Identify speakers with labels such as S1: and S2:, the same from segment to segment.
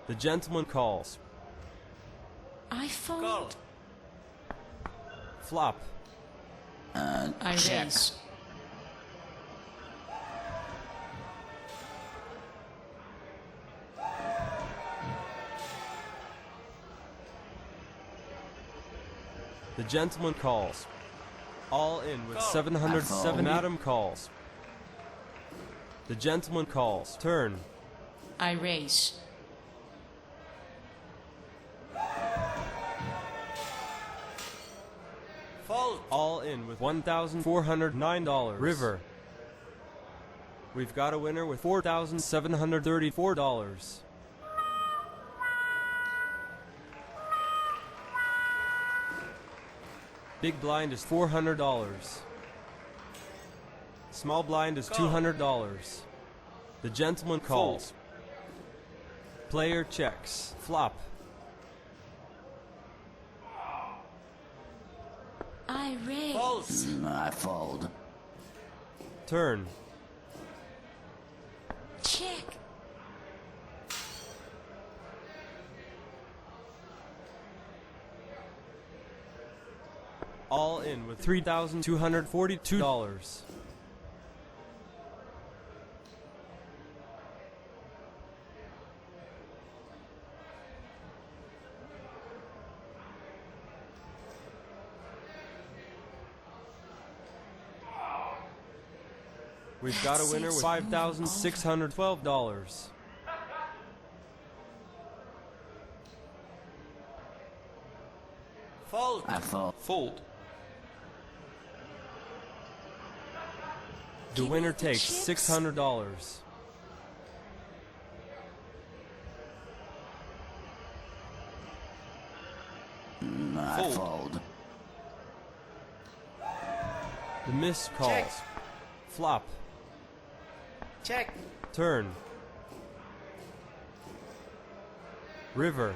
S1: The gentleman calls.
S2: I fold.
S1: Flop.
S2: I
S3: Check.
S2: raise.
S1: The gentleman calls. All in with 707. Madam calls. The gentleman calls. Turn.
S2: I raise.
S3: Fold.
S1: All in with $1,409. River. We've got a winner with $4,734. Big blind is $400. Small blind is $200. The gentleman calls. Player checks. Flop.
S2: I raise.
S3: Fold.
S4: I fold.
S1: Turn.
S2: Check.
S1: All in with $3,242. We've got a winner with $5,612.
S3: Fold.
S4: I fold.
S3: Fold.
S1: The winner takes $600.
S4: I fold.
S1: The miss calls.
S3: Check.
S1: Flop.
S3: Check.
S1: Turn. River.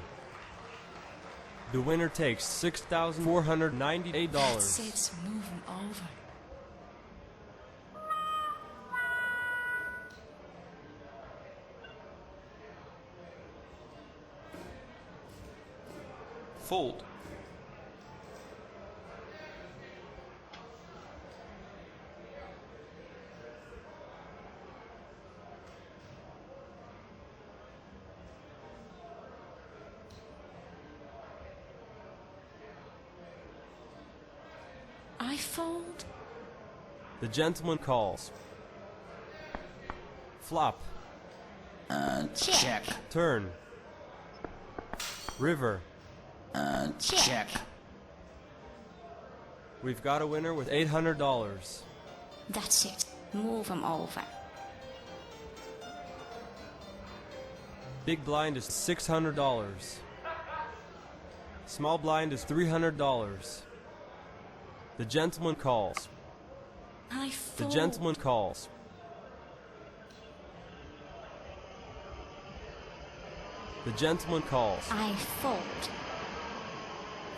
S1: The winner takes $6,498.
S2: That's it's moving over.
S3: Fold.
S2: I fold.
S1: The gentleman calls. Flop.
S4: Check.
S1: Turn. River.
S4: Check.
S1: We've got a winner with $800.
S2: That's it. Move them over.
S1: Big blind is $600. Small blind is $300. The gentleman calls.
S2: I
S1: The
S2: fold.
S1: gentleman calls. The gentleman calls.
S2: I fold.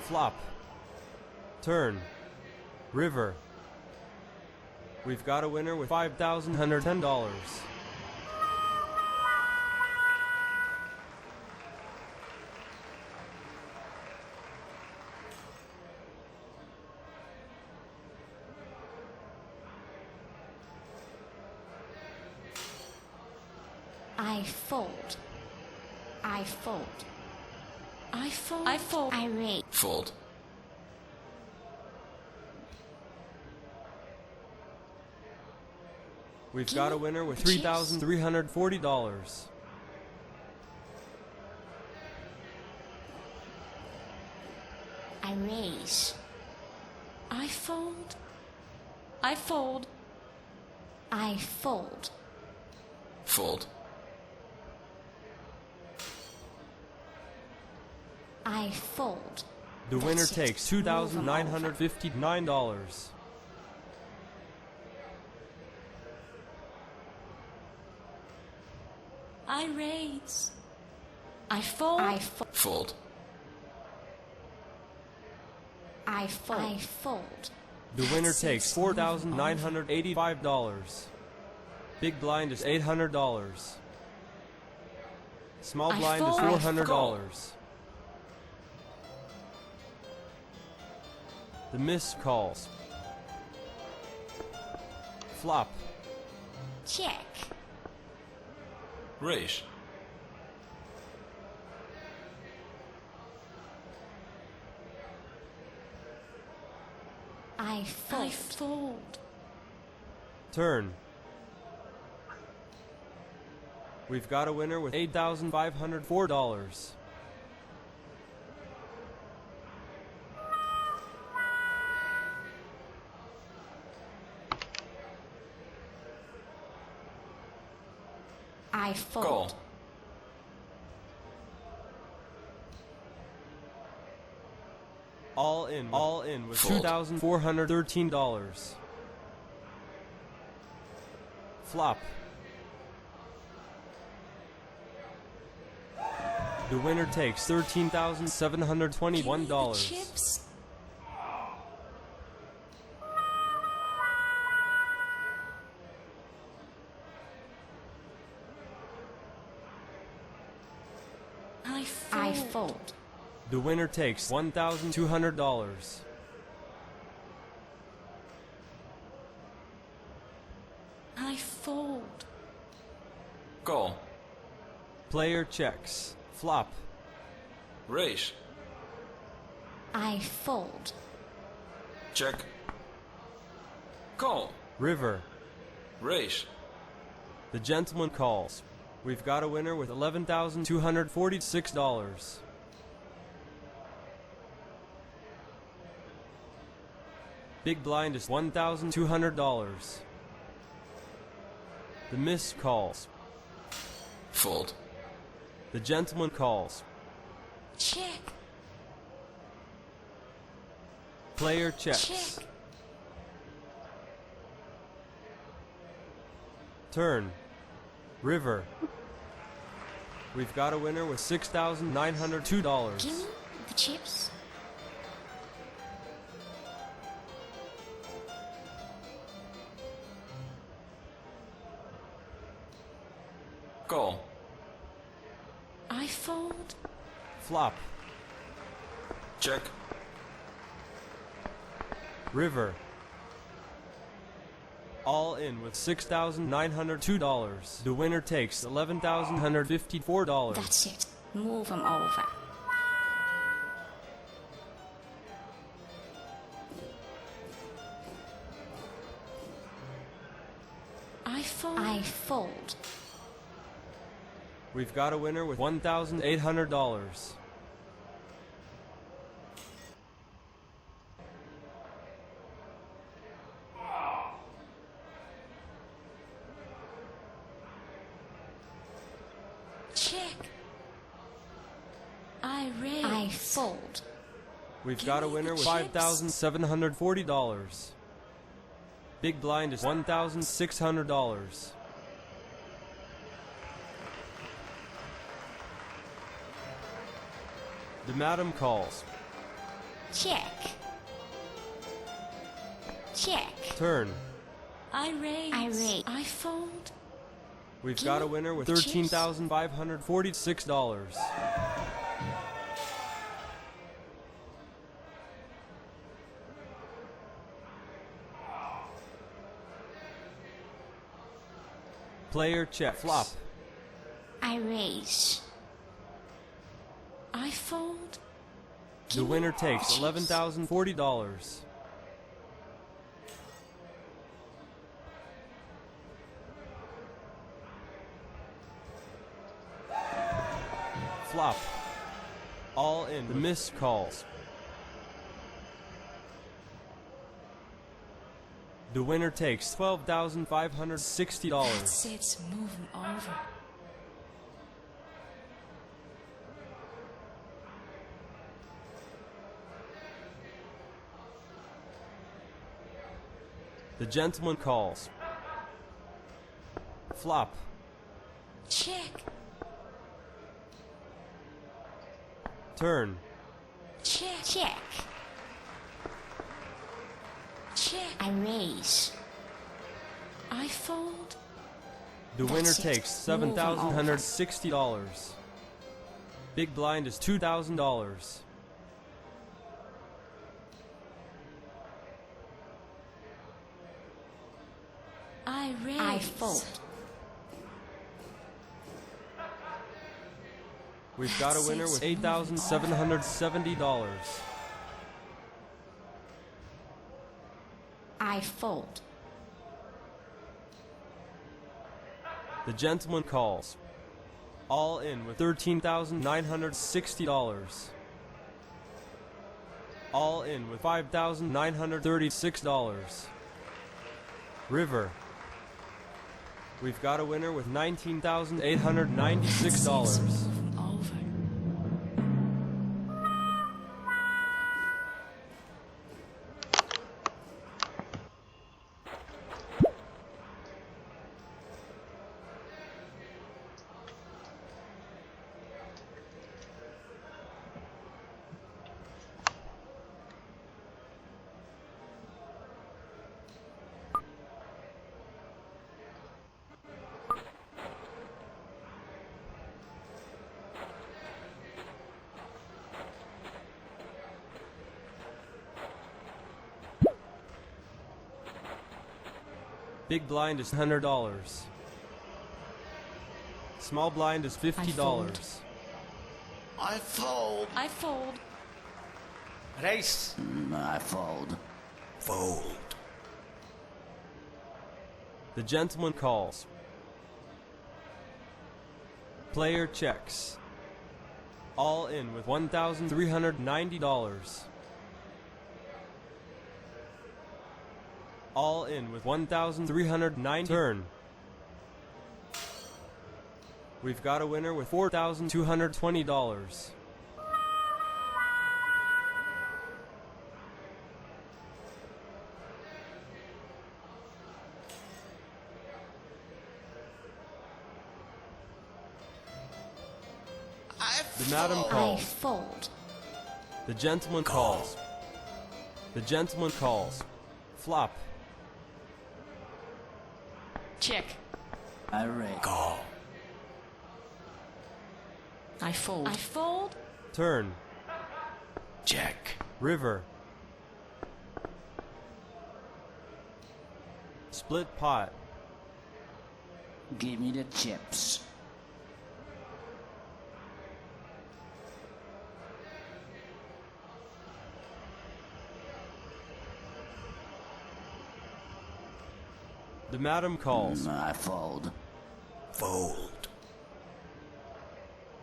S1: Flop. Turn. River. We've got a winner with $5,110.
S2: I fold. I fold. I fold. I fold. I raise.
S3: Fold.
S1: We've got a winner with $3,340.
S2: I raise. I fold. I fold. I fold.
S3: Fold.
S2: I fold.
S1: The winner
S2: That's it.
S1: takes
S2: Move 'em
S1: $2,959.
S2: I raise. I fold. I fold.
S3: Fold.
S2: I fold. I fold.
S1: The winner takes $4,985. Big blind is $800. Small
S2: I
S1: blind is
S2: fold.
S1: $400. The miss calls. Flop.
S2: Check.
S3: Raise.
S2: I fold. I fold.
S1: Turn. We've got a winner with $8,504.
S2: I fold.
S3: Call.
S1: All in with
S3: Fold.
S1: $2,413. Flop. The winner takes $13,721.
S2: Chips. I fold.
S1: The winner takes $1,200.
S2: I fold.
S3: Call.
S1: Player checks. Flop.
S3: Raise.
S2: I fold.
S3: Check. Call.
S1: River.
S3: Raise.
S1: The gentleman calls. We've got a winner with $11,246. Big blind is $1,200. The miss calls.
S3: Fold.
S1: The gentleman calls.
S2: Check.
S1: Player checks.
S2: Check.
S1: Turn. River. We've got a winner with $6,902.
S2: Give me the chips.
S3: Call.
S2: I fold.
S1: Flop.
S3: Check.
S1: River. All in with $6,902. The winner takes $11,154.
S2: That's it. Move them over. I fold. I fold.
S1: We've got a winner with $1,800.
S2: Check. I raise. I fold.
S1: We've got a winner with $5,740. Big blind is $1,600. The madam calls.
S2: Check. Check.
S1: Turn.
S2: I raise. I raise. I fold.
S1: We've got a winner with $13,546. Player check. Flop.
S2: I raise. I fold.
S1: The winner takes $11,040. Flop. All in. The miss calls. The winner takes $12,560.
S2: That's it. Move them over.
S1: The gentleman calls. Flop.
S2: Check.
S1: Turn.
S2: Check. Check. Check. I raise. I fold.
S1: The winner
S2: That's it.
S1: takes
S2: Move 'em over.
S1: $7,160. Big blind is $2,000.
S2: I raise. I fold.
S1: We've got a winner with $8,770.
S2: I fold.
S1: The gentleman calls. All in with $13,960. All in with $5,936. River. We've got a winner with $19,896.
S2: Over.
S1: Big blind is $100. Small blind is $50.
S4: I fold.
S2: I fold.
S5: Race.
S4: I fold.
S5: Fold.
S1: The gentleman calls. Player checks. All in with $1,390. All in with $1,309. Turn. We've got a winner with $4,220. The madam
S2: I
S1: calls.
S2: fold.
S1: The gentleman calls. The gentleman calls. Flop.
S2: Check.
S4: I raise.
S5: Call.
S2: I fold. I fold.
S1: Turn.
S5: Check.
S1: River. Split pot.
S4: Give me the chips.
S1: The madam calls.
S4: I fold.
S5: Fold.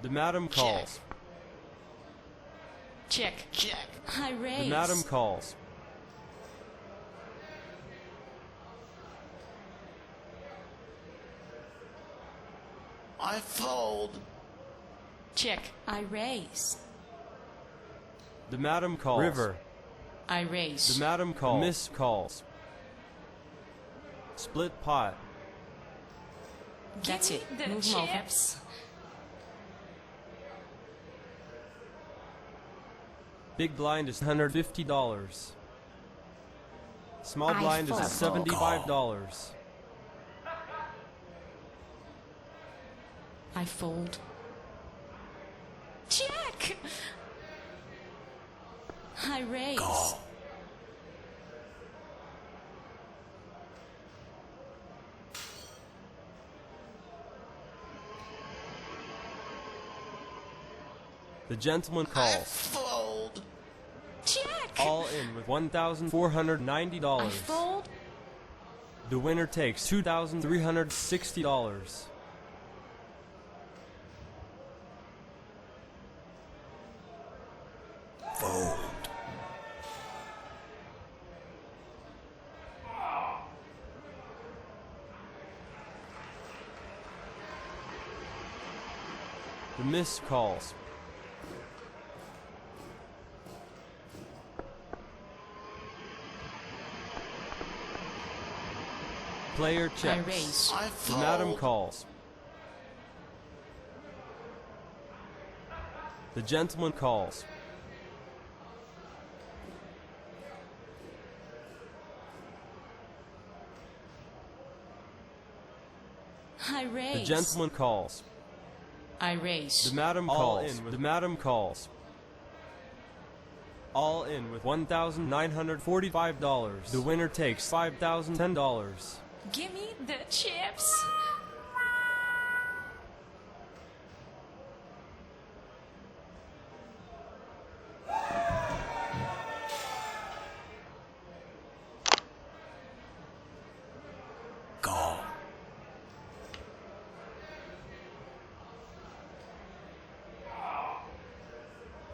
S1: The madam calls.
S2: Check. Check. I raise.
S1: The madam calls.
S4: I fold.
S2: Check. I raise.
S1: The madam calls. River.
S2: I raise.
S1: The madam calls. Miss calls. Split pot.
S2: That's it. Move chips.
S1: Big blind is $150. Small blind is
S2: fold.
S1: $75.
S2: I fold. Check. I raise.
S5: Call.
S1: The gentleman calls.
S4: Fold.
S2: Check.
S1: All in with $1,490.
S2: I fold.
S1: The winner takes $2,360.
S5: Fold.
S1: The miss calls. Player checks.
S2: I raise.
S4: I
S1: The
S4: fold.
S1: madam calls. The gentleman calls.
S2: I raise.
S1: The gentleman calls.
S2: I raise.
S1: The madam calls. The madam calls. All in with $1,945. The winner takes $5,010.
S2: Give me the chips.
S5: Call.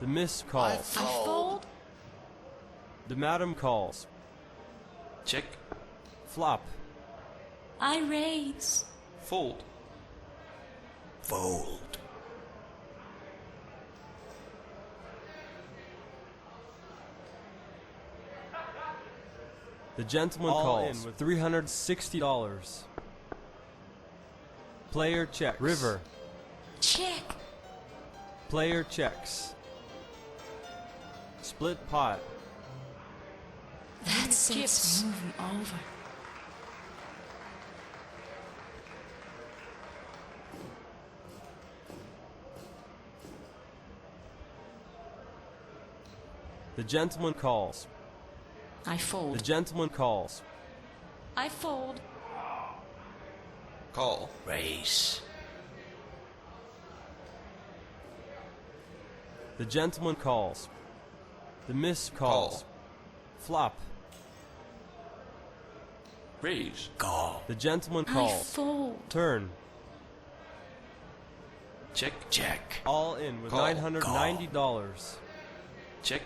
S1: The miss
S4: I
S1: calls.
S2: I
S4: fold.
S2: fold.
S1: The madam calls.
S3: Check.
S1: Flop.
S2: I raise.
S3: Fold.
S5: Fold.
S1: The gentleman calls in with $360. Player checks. River.
S2: Check.
S1: Player checks. Split pot.
S2: That's chips moving over.
S1: The gentleman calls.
S2: I
S1: The
S2: fold.
S1: gentleman calls.
S2: I fold.
S3: Call.
S5: Raise.
S1: The gentleman calls. The miss calls.
S3: Call.
S1: Flop.
S3: Raise.
S5: Call.
S1: The gentleman
S2: I
S1: calls.
S2: fold.
S1: Turn.
S3: Check.
S5: Check.
S1: All in with
S3: Call.
S1: $990.
S3: Check.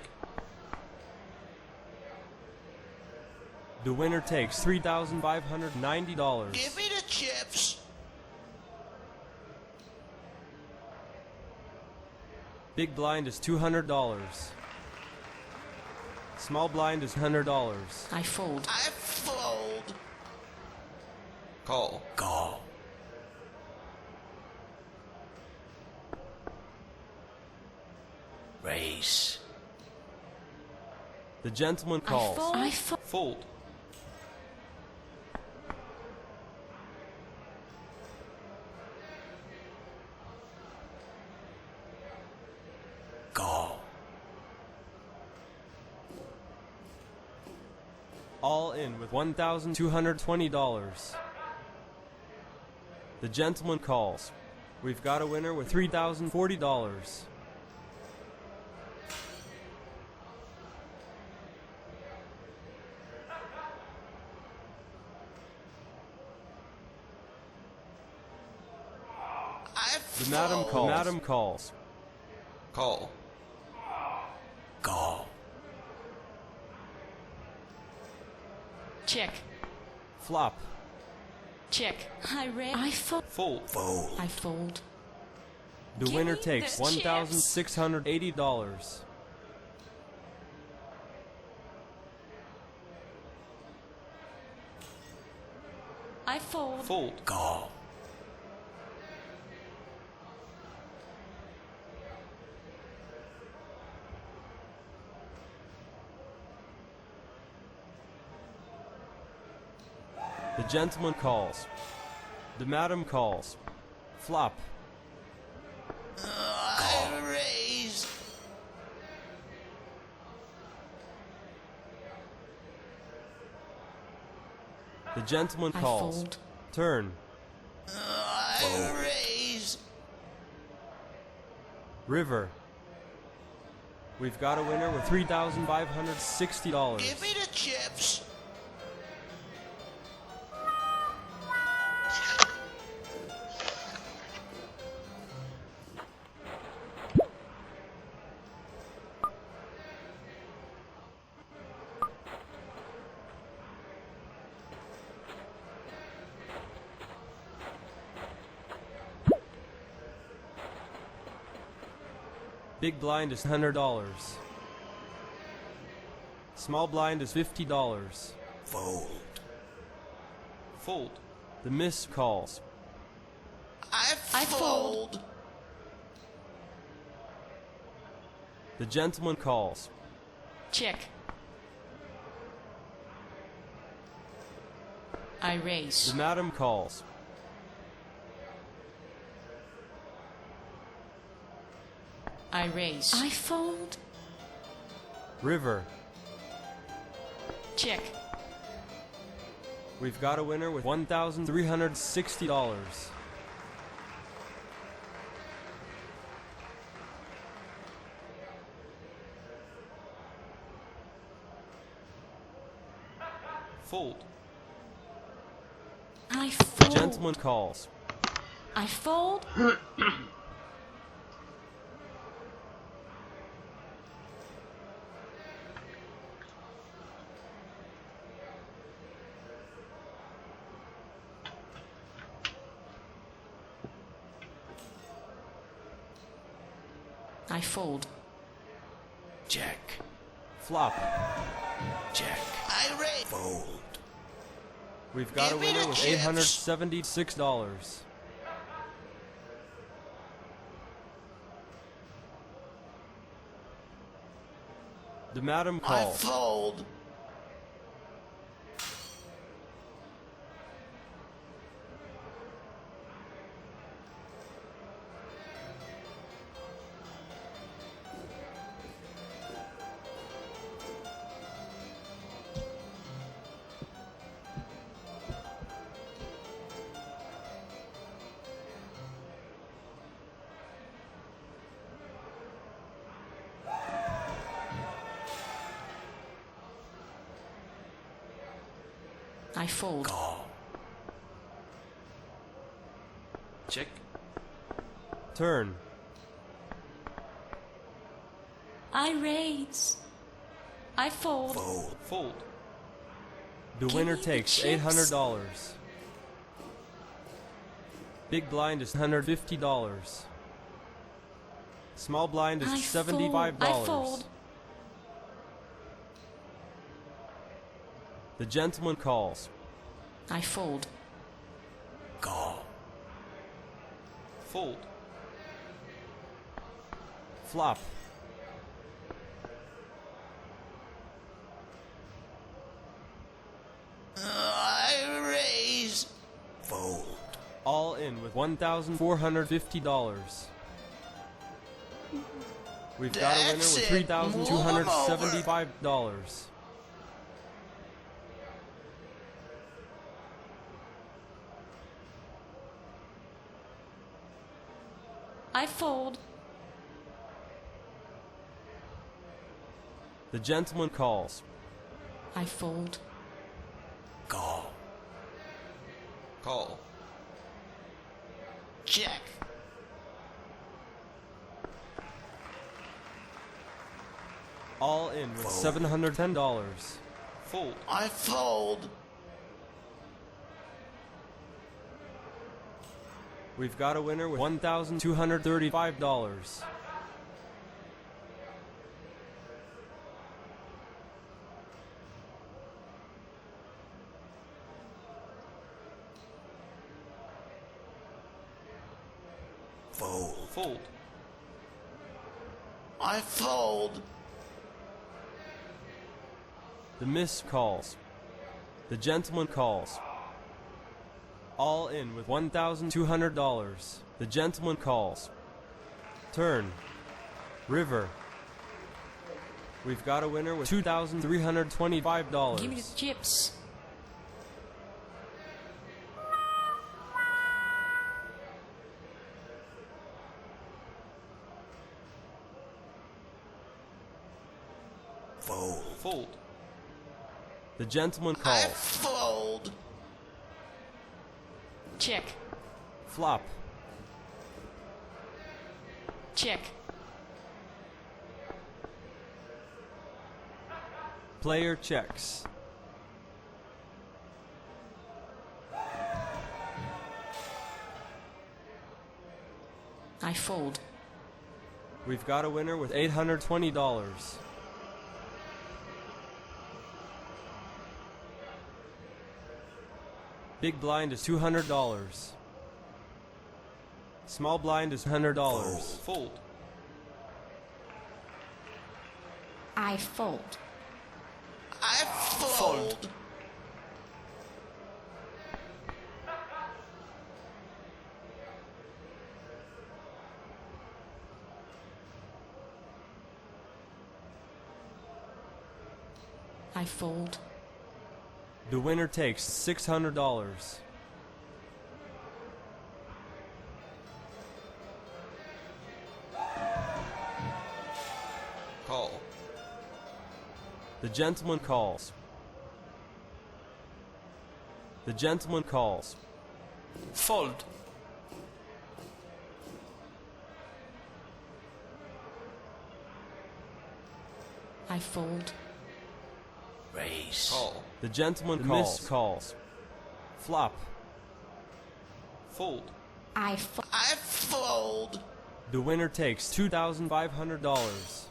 S1: The winner takes $3,590.
S4: Give me the chips.
S1: Big blind is $200. Small blind is $100.
S2: I fold.
S4: I fold.
S3: Call.
S5: Call. Raise.
S1: The gentleman calls.
S2: I fold.
S3: Fold.
S5: Call.
S1: All in with $1,220. The gentleman calls. We've got a winner with $3,040.
S4: I
S1: The
S4: fold.
S1: madam calls. The madam calls.
S3: Call.
S5: Call.
S2: Check.
S1: Flop.
S2: Check. I raise. I fold.
S3: Fold.
S5: Fold.
S2: I fold.
S1: The
S2: Give
S1: winner
S2: me
S1: takes
S2: the chips.
S1: $1,680.
S2: I fold.
S3: Fold.
S5: Call.
S1: The gentleman calls. The madam calls. Flop.
S4: I raise.
S1: The gentleman
S2: I
S1: calls.
S2: fold.
S1: Turn.
S4: I raise.
S1: River. We've got a winner with $3,560.
S4: Give me the chips.
S1: Big blind is $100. Small blind is $50.
S5: Fold.
S3: Fold.
S1: The miss calls.
S4: I
S2: fold.
S4: fold.
S1: The gentleman calls.
S2: Check. I raise.
S1: The madam calls.
S2: I raise. I fold.
S1: River.
S2: Check.
S1: We've got a winner with $1,360.
S3: Fold.
S2: I
S1: The
S2: fold.
S1: gentleman calls.
S2: I fold. I fold.
S5: Jack.
S1: Flop.
S5: Jack.
S4: I raise.
S5: Fold.
S1: We've got a
S4: Give me
S1: winner
S4: the
S1: with
S4: chips.
S1: $876. The madam
S4: I
S1: calls.
S4: fold.
S2: I fold.
S5: Call.
S3: Check.
S1: Turn.
S2: I raise. I fold.
S5: Fold.
S3: Fold.
S1: The
S2: Give
S1: winner
S2: me the
S1: takes
S2: chips.
S1: $800. Big blind is $150. Small blind is
S2: I
S1: $75.
S2: fold. I fold.
S1: The gentleman calls.
S2: I fold.
S5: Call.
S3: Fold.
S1: Flop.
S4: I raise.
S5: Fold.
S1: All in with $1,450. We've got a winner
S4: That's
S1: with
S4: it.
S1: $3,275.
S2: I fold.
S1: The gentleman calls.
S2: I fold.
S5: Call.
S3: Call.
S4: Check.
S1: All in with
S5: Fold.
S1: $710.
S3: Fold.
S4: I fold.
S1: We've got a winner with $1,235.
S5: Fold.
S3: Fold.
S4: I fold.
S1: The miss calls. The gentleman calls. All in with $1,200. The gentleman calls. Turn. River. We've got a winner with $2,325.
S2: Give me the chips.
S5: Fold.
S3: Fold.
S1: The gentleman
S4: I
S1: calls.
S4: fold.
S2: Check.
S1: Flop.
S2: Check.
S1: Player checks.
S2: I fold.
S1: We've got a winner with $820. Big blind is $200. Small blind is $100.
S3: Fold.
S2: I fold.
S4: I fold.
S2: I fold.
S1: The winner takes $600.
S3: Call.
S1: The gentleman calls. The gentleman calls.
S3: Fold.
S2: I fold.
S5: Raise.
S3: Call.
S1: The gentleman calls. Miss calls. Flop.
S3: Fold.
S2: I fold.
S4: I fold.
S1: The winner takes $2,500.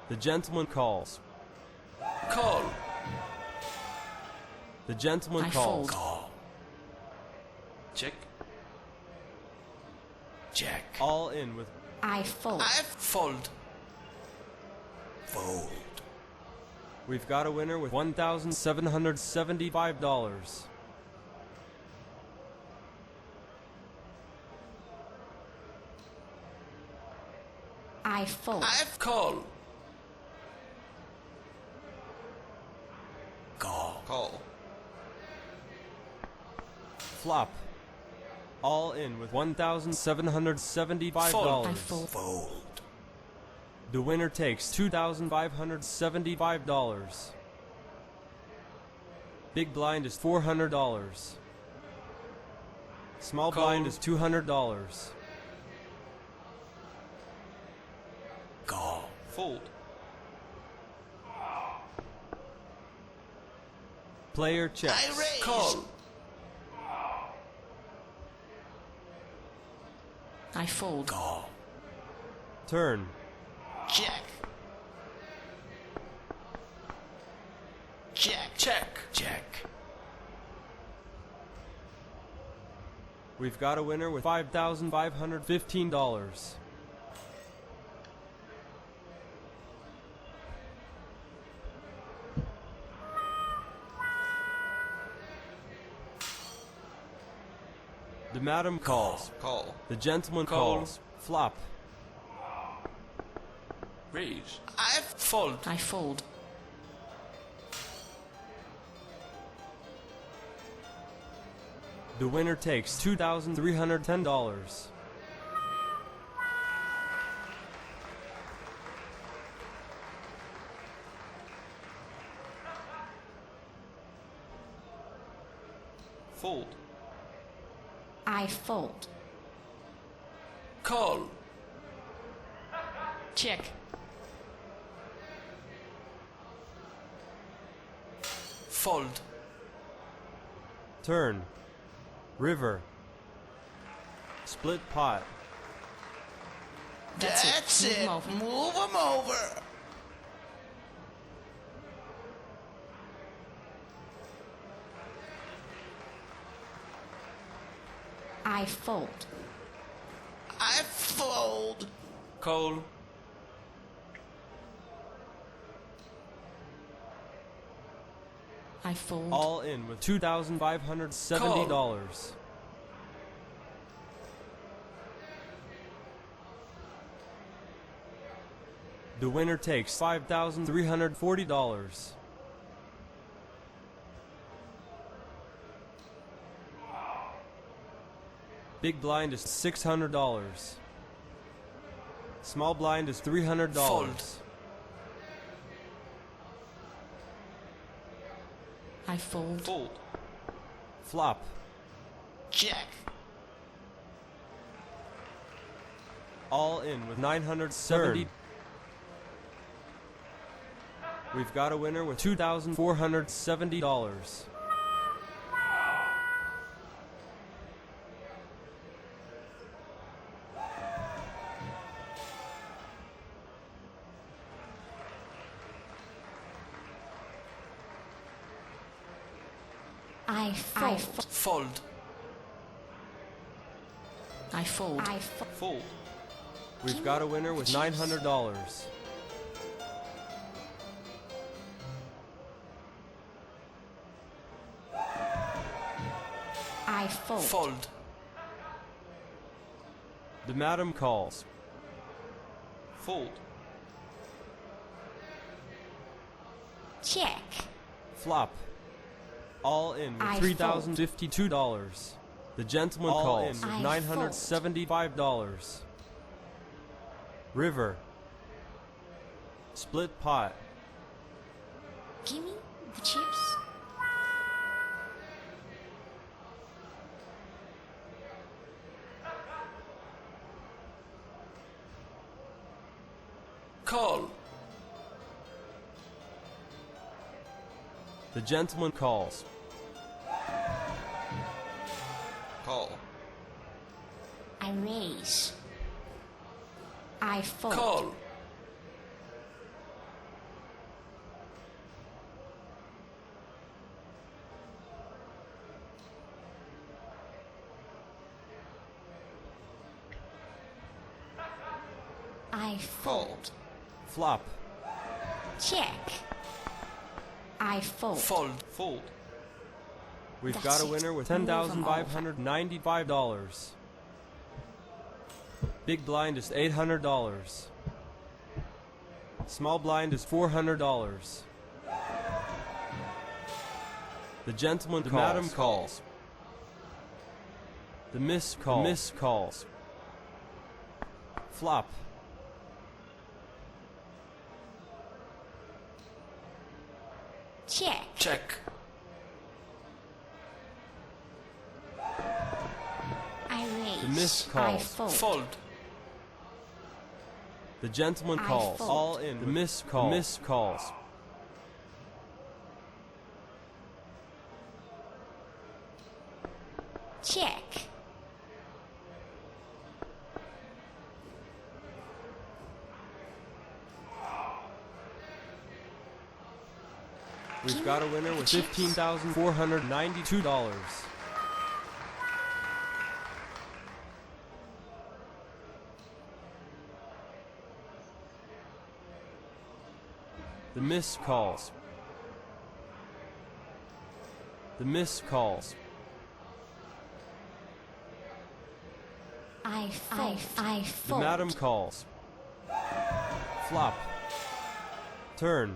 S1: The gentleman calls.
S3: Call.
S1: The gentleman
S2: I
S1: calls.
S2: fold.
S5: Call.
S3: Check.
S5: Check.
S1: All in with
S2: I fold.
S4: I
S3: Fold.
S5: Fold.
S1: We've got a winner with $1,775.
S2: I fold.
S4: I
S3: Call.
S5: Call.
S3: Call.
S1: Flop. All in with $1,775.
S2: I fold.
S5: Fold.
S1: The winner takes $2,575. Big blind is $400. Small
S3: Call.
S1: blind is $200.
S5: Call.
S3: Fold.
S1: Player checks.
S4: I raise.
S3: Call.
S2: I fold.
S5: Call.
S1: Turn.
S4: Check. Check.
S3: Check.
S5: Check.
S1: We've got a winner with $5,515. The madam calls.
S3: Call.
S1: The gentleman
S3: Call.
S1: calls. Flop.
S3: Raise.
S4: I
S3: Fold.
S2: I fold.
S1: The winner takes $2,310.
S3: Fold.
S2: I fold.
S3: Call.
S2: Check.
S3: Fold.
S1: Turn. River. Split pot.
S2: That's it. Move 'em over.
S4: Move 'em over.
S2: I fold.
S4: I fold.
S3: Call.
S2: I fold.
S1: All in with $2,570. The winner takes $5,340. Big blind is $600. Small blind is $300.
S3: Fold.
S2: I fold.
S3: Fold.
S1: Flop.
S4: Check.
S1: All in with $970. We've got a winner with $2,470.
S2: I fold.
S3: Fold.
S2: I fold. I
S3: Fold.
S1: We've got a winner with $900.
S2: fold.
S3: Fold.
S1: The madam calls.
S3: Fold.
S2: Check.
S1: Flop. All in
S2: I
S1: with $3,052. The gentleman calls with
S2: I
S1: $975. River. Split pot.
S2: Give me the chips.
S3: Call.
S1: The gentleman calls.
S3: Call.
S2: I raise. I fold.
S3: Call.
S2: I fold.
S1: Flop.
S2: Check. I fold.
S3: Fold. Fold.
S1: We've
S2: That's
S1: got a
S2: it.
S1: winner with
S2: Move 'em
S1: $10,595. Big blind is $800. Small blind is $400. The gentleman calls. The madam calls. The miss calls. The miss calls. Flop.
S2: Check.
S3: Check.
S2: I raise.
S1: The miss
S2: I
S1: calls.
S2: fold.
S3: Fold.
S1: The gentleman
S2: I
S1: calls.
S2: fold.
S1: All in. The miss calls. The miss calls.
S2: Check.
S1: We've got a winner with $15,492. The miss calls. The miss calls.
S2: I fold. I
S1: The
S2: fold.
S1: madam calls. Flop. Turn.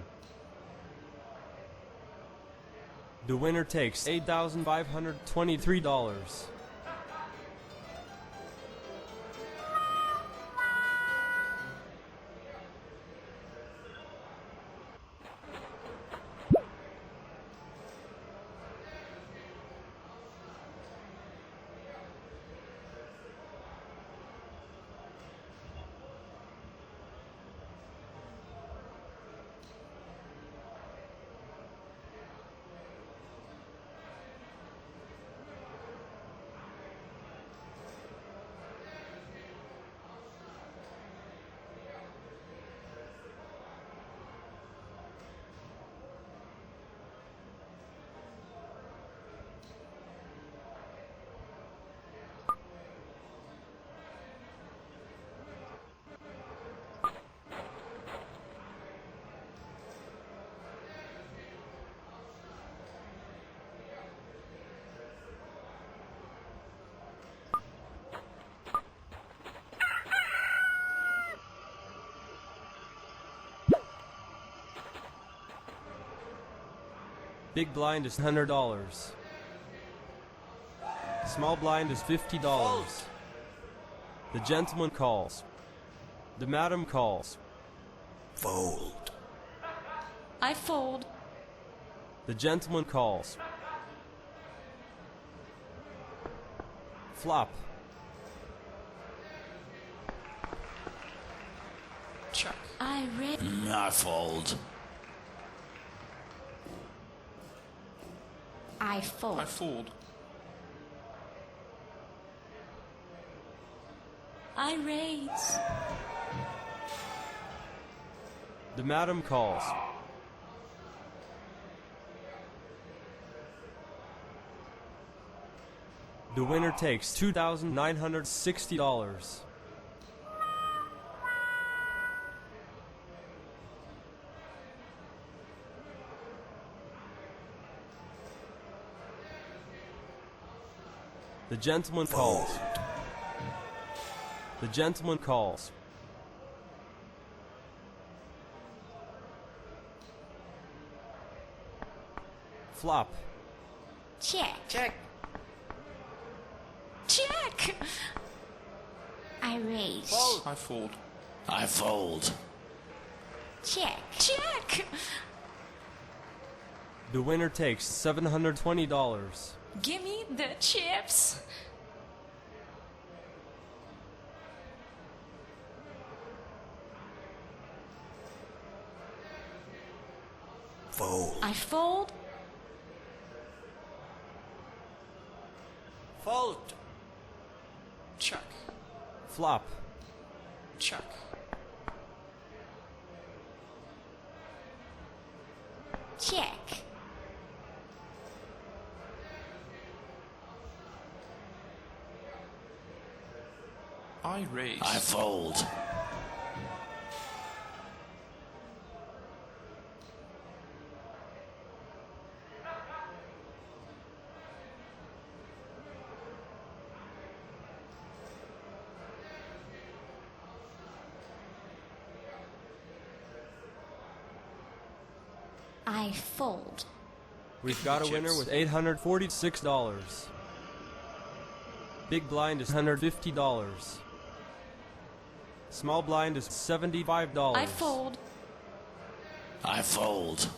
S1: The winner takes $8,523. Big blind is $100. Small blind is $50. The gentleman calls. The madam calls.
S5: Fold.
S2: I fold.
S1: The gentleman calls. Flop.
S3: Check.
S2: I raise.
S4: I fold.
S2: I fold.
S3: I fold.
S2: I raise.
S1: The madam calls. The winner takes $2,960. The gentleman calls.
S5: Fold.
S1: The gentleman calls. Flop.
S2: Check.
S4: Check.
S2: Check. I raise.
S4: Fold.
S3: I fold.
S4: I fold.
S2: Check. Check.
S1: The winner takes $720.
S2: Give me the chips.
S5: Fold.
S2: I fold.
S4: Fold.
S3: Check.
S1: Flop.
S3: Check.
S2: Check.
S3: I raise.
S4: I fold.
S2: I fold.
S1: We've got a winner with $846. Big blind is $150. Small blind is $75.
S2: I fold.
S4: I fold.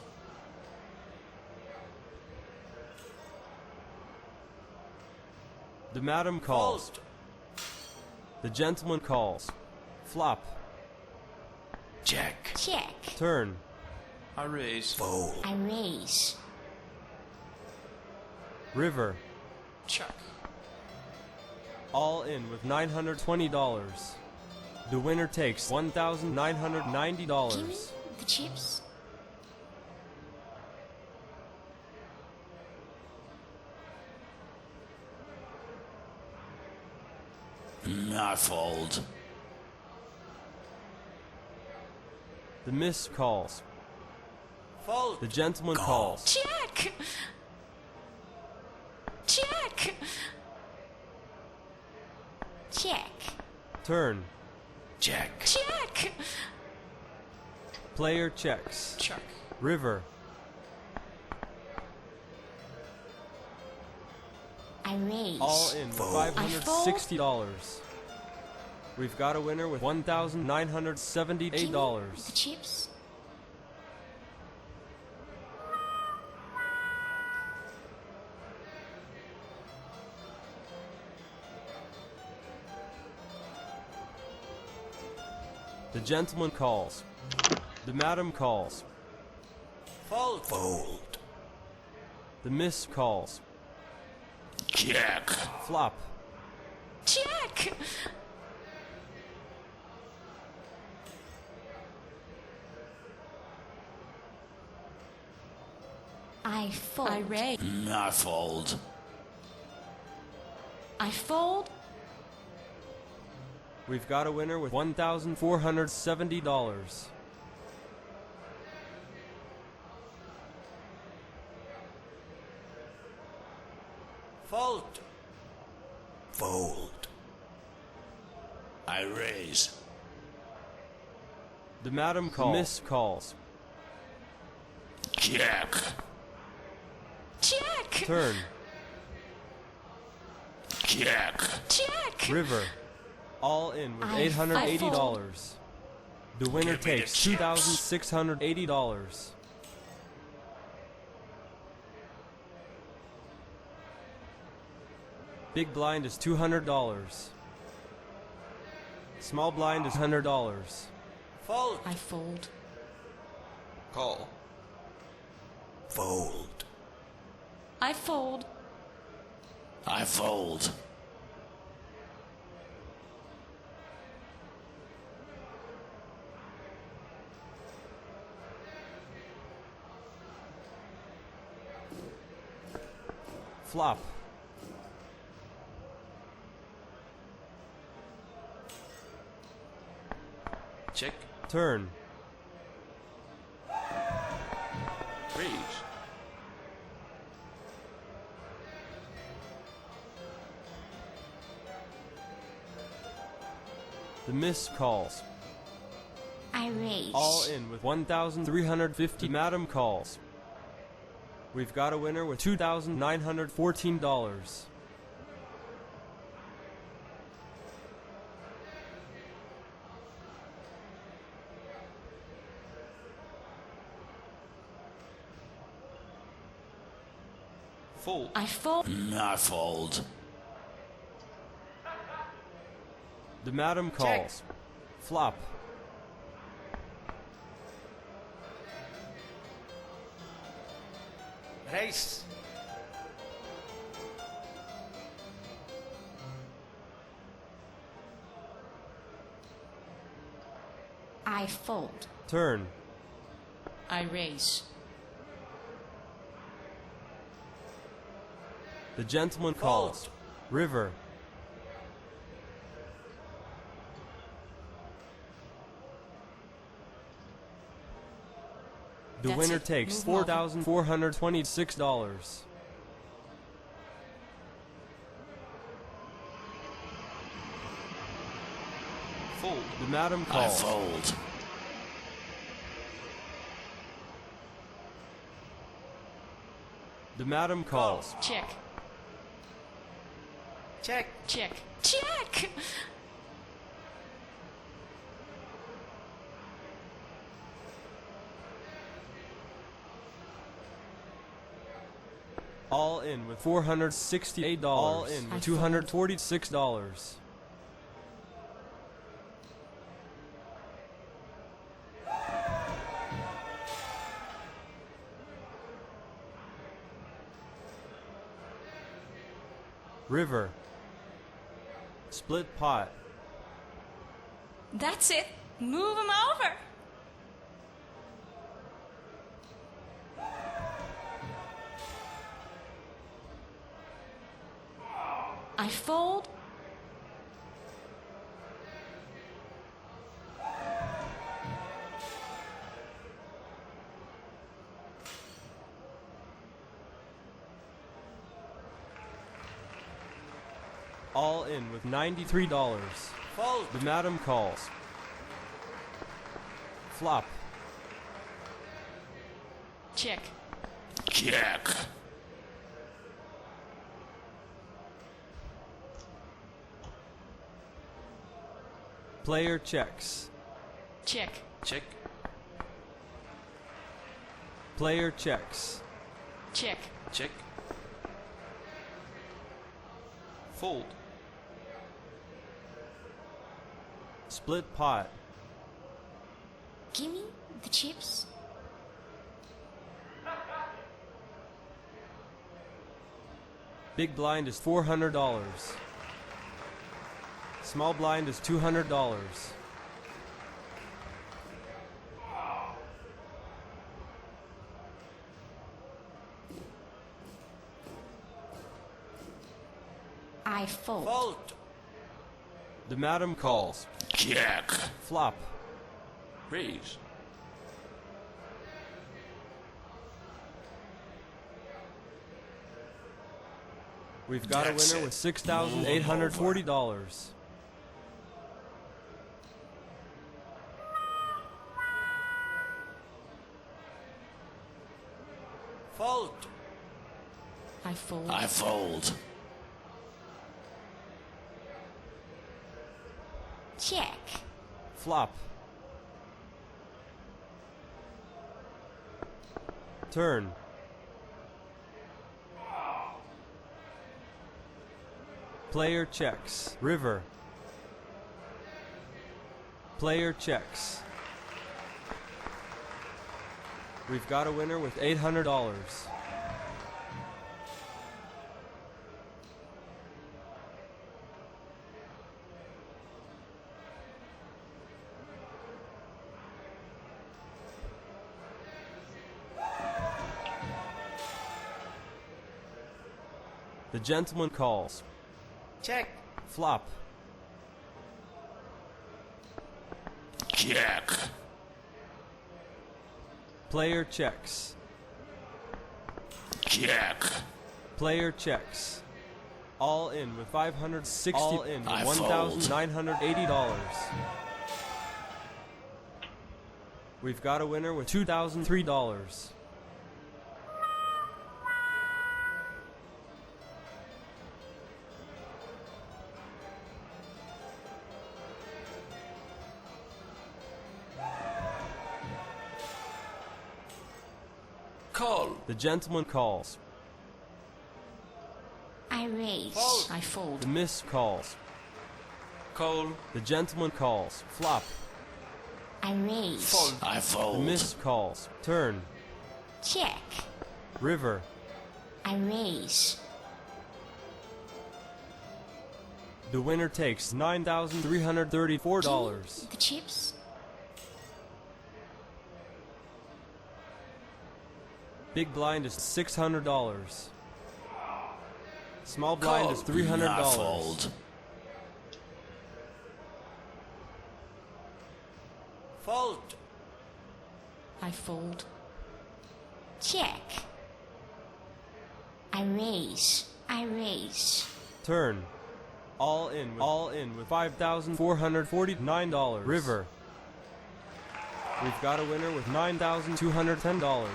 S1: The madam calls. The gentleman calls. Flop.
S4: Check.
S2: Check.
S1: Turn.
S3: I raise.
S5: Fold.
S2: I raise.
S1: River.
S3: Check.
S1: All in with $920. The winner takes
S2: Give me
S1: $1,990.
S2: the chips.
S4: I fold.
S1: The miss calls.
S4: Fold.
S1: The gentleman calls.
S2: Check. Check. Check.
S1: Turn.
S4: Check.
S2: Check.
S1: Player checks.
S3: Check.
S1: River.
S2: I raise.
S1: All in with
S5: Fold.
S1: $560. We've got a winner with
S2: Give me
S1: $1,978.
S2: the chips.
S1: The gentleman calls. The madam calls.
S4: Fold.
S5: Fold.
S1: The miss calls.
S4: Check.
S1: Flop.
S2: Check. I fold. I raise.
S4: I fold.
S2: I fold.
S1: We've got a winner with $1,470.
S4: Fold.
S5: Fold.
S4: I raise.
S1: The madam calls. Miss calls.
S4: Check.
S2: Check.
S1: Turn.
S4: Check.
S2: Check.
S1: River. All in with
S2: I
S1: $880. The winner
S4: Give me the
S1: takes
S4: chips.
S1: $2,680. Big blind is $200. Small blind is $100.
S4: Fold.
S2: I fold.
S3: Call.
S5: Fold.
S2: I fold.
S4: I fold.
S1: Flop.
S3: Check.
S1: Turn.
S3: Raise.
S1: The miss calls.
S2: I raise.
S1: All in with 1,350. The madam calls. We've got a winner with $2,914.
S3: Fold.
S2: I fold.
S4: I fold.
S1: The madam calls. Flop.
S5: Race.
S2: I fold.
S1: Turn.
S6: I raise.
S1: The gentleman calls. River. The
S6: That's
S1: winner
S6: it.
S1: takes
S6: Move on.
S1: $4,426.
S3: Fold.
S1: The madam
S4: I
S1: calls.
S4: fold.
S1: The madam calls.
S6: Check.
S5: Check.
S6: Check. Check!
S1: All in with $468. All in with $246. River. Split pot.
S6: That's it. Move him over.
S2: I fold.
S1: All in with $93.
S5: Fold.
S1: The madam calls. Flop.
S6: Check.
S4: Check.
S1: Player checks.
S6: Check.
S3: Check.
S1: Player checks.
S6: Check.
S3: Check. Fold.
S1: Split pot.
S2: Give me the chips.
S1: Big blind is $400. Small blind is $200.
S2: I fold.
S5: Fold.
S1: The madam calls.
S4: Check.
S1: Flop.
S3: Raise.
S1: We've got a
S4: That's
S1: winner
S4: it.
S1: with $6,840.
S5: Fold.
S6: I fold.
S4: I fold.
S2: Check.
S1: Flop. Turn. Player checks. River. Player checks. We've got a winner with $800. The gentleman calls.
S5: Check.
S1: Flop.
S4: Check.
S1: Player checks.
S4: Check.
S1: Player checks. All in with 560. All in with
S4: I fold.
S1: $1,980. We've got a winner with $2,003.
S3: Call.
S1: The gentleman calls.
S2: I raise.
S5: Fold.
S6: I fold.
S1: The miss calls.
S3: Call.
S1: The gentleman calls. Flop.
S2: I raise.
S3: Fold.
S4: I
S1: The
S4: fold.
S1: miss calls. Turn.
S2: Check.
S1: River.
S2: I raise.
S1: The winner takes $9,334.
S2: The chips.
S1: Big blind is $600. Small blind
S3: Call.
S1: is $300.
S4: I fold.
S5: Fold.
S6: I fold.
S2: Check. I raise. I raise.
S1: Turn. All in with $5,449. River. We've got a winner with $9,210.